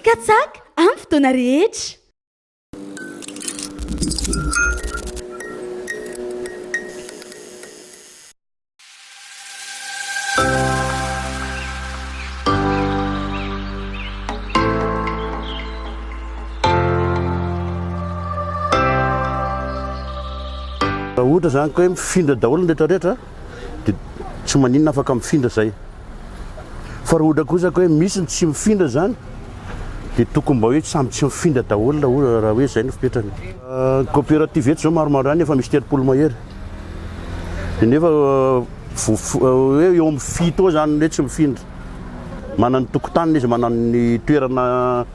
katsaka amin'ny fotoana rehetra. Raha ohatra zany ka hoe mifindra daholo ny rehetrarehetra dia tsy maninona afaka mifindra zay. Fa raha ohatra kosa ka hoe misy ny tsy mifindra zany dia tokony mba hoe samby tsy mifindra daholo raha hoe zay no fipetrany. Coopérative eto zao maromaro any efa misy telopolo mahery. Dia nefa hoe eo amin'ny fito zany hoe tsy mifindra. Manana ny tokotaniny izy, manana ny toerana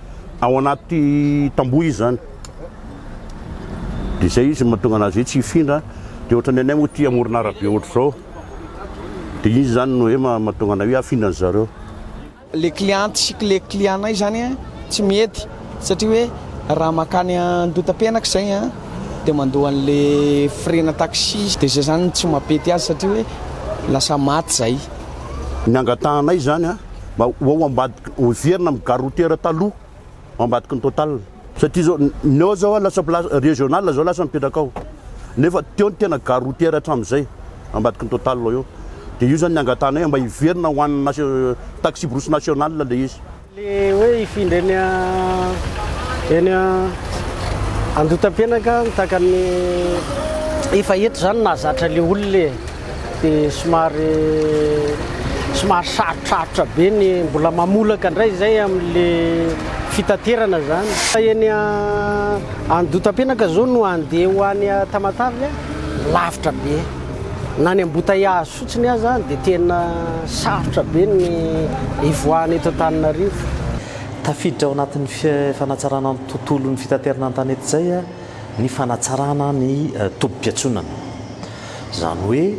ao anaty tamboho izy zany. Dia zay izy mahatonga anazy hoe tsy hifindra. Dia ohatrany anay moa tia amorona arabe ohatra zao. Dia izy zany no hoe mahatonga anay hoe hafindra ny zareo. Le cliente sika le client-nay zany tsy mety satria hoe raha makany andotam-pianaka zay dia mandoa an'le frena taxi dia zay zany tsy mampety azy satria hoe lasa maty zay. Ny angatahanay zany mba ho ambadika verina amin'ny gare routière taloha ho ambadika ny total. Satria zao neo zao lasa place régional zao lasa mipetraka ao. Nefa teo ny tena gare routière hatramin'izay ambadika ny total eo. Dia io zany ny angatahanay mba hiverina ho an'ny taxi brousse nationale le izy. Le hoe hifindra eny andotam-pianaka mitaka ny efa eto zany nahazatra le olona dia somary sarotrarotra be ny mbola mamolaka indray zay amin'le fitaterana zany. Eny andotam-pianaka zao no andeha ho any Tamatavy lavitra be. Na ny embouteillage fotsiny aza dia tena sarotra be ny ivoahany eto Antananarivo. Tafiditra ao anatin'ny fanatsarana ny tontolon'ny fitaterana an-tanety zay ny fanatsarana ny tobim-piatsonana. Zany hoe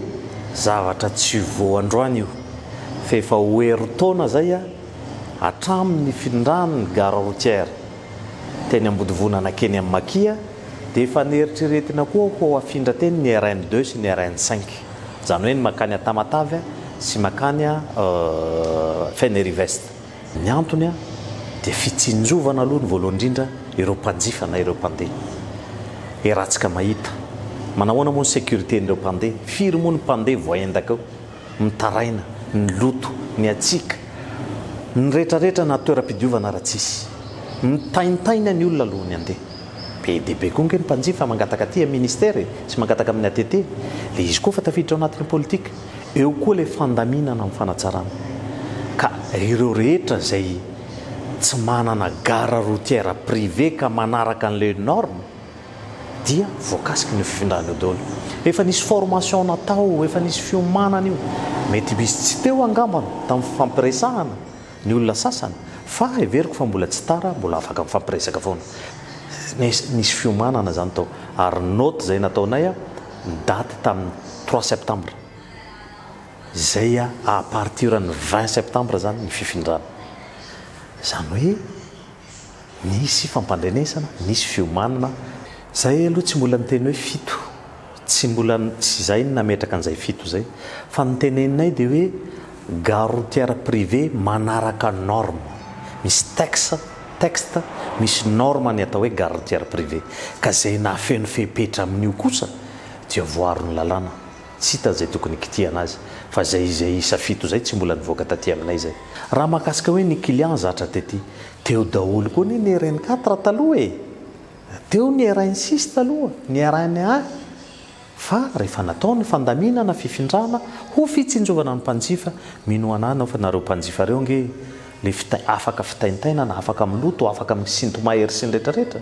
zavatra tsy voandroany io fa efa hoeron-taona zay hatramin'ny findrany gare routière teny ambodivonana keny amin'ny Makia dia efa nieritreretina koa ho afindra teny ny RN2 sy ny RN5. Zany hoe ny makany Tamatavy sy makany Fenerive. Ny antony dia fitsinjovana aloha ny voalohany indrindra ireo mpanjifa na ireo mpandeha. Ratsika mahita manahoana moa ny sécurité n'ireo mpandeha, firy moa ny mpandeha voaendaka ao, mitaraina, ny loto, ny atsika, ny rehetrarehetra na toeram-pidiovana raha tsisy, mitaintaina ny olona alohany andeha. Be dia be koa ny mpanjifa mangataka aty ministère sy mangataka amin'ny ATT. Le izy koa fa tafiditra ao anatin'ny politika. Eo koa le fandaminana amin'ny fanatsarana. Ka ireo rehetra zay tsy manana gare routière privé ka manaraka an'le norme dia voakasiky ny fifindrana eo daholo. Efa nisy formation natao, efa nisy fiomanana io. Mety misy tsy teo angambana tamin'ny fampiresahana ny olona sasany, fa everiko fa mbola tsy tara, mbola afaka mifampiresaka foana. Nisy fiomanana zany tao ary note zay nataonay ny daty tamin'ny 3 septembre zay à partir ny 20 septembre zany ny fifindrana. Zany hoe nisy fampandrenesana, nisy fiomanana. Zay aloha tsy mbola niteny hoe fito, tsy mbola tsy zay nametraka an'izay fito zay, fa niteneninay dia hoe gare routière privé manaraka norme, misy texte, misy norme ny atao hoe gare routière privé. Ka zay nahafeno fepetra amin'io kosa dia voaron'ny lalàna, tsy hita zay tokony kitihana azy. Fa zay isa fito zay tsy mbola nivoaka taty aminay zay. Raha mahakasika hoe ny client zatra tety, teo daholo koa ny RN4 taloha teo ny RN6 taloha, ny RN1. Fa rehefa natao ny fandaminana fifindrana ho fitsinjovana ny mpanjifa, mino anana fa nareo mpanjifa reo nge le afaka fitaintainana, afaka amin'ny loto, afaka amin'ny sintomahery sy ny rehetrarehetra.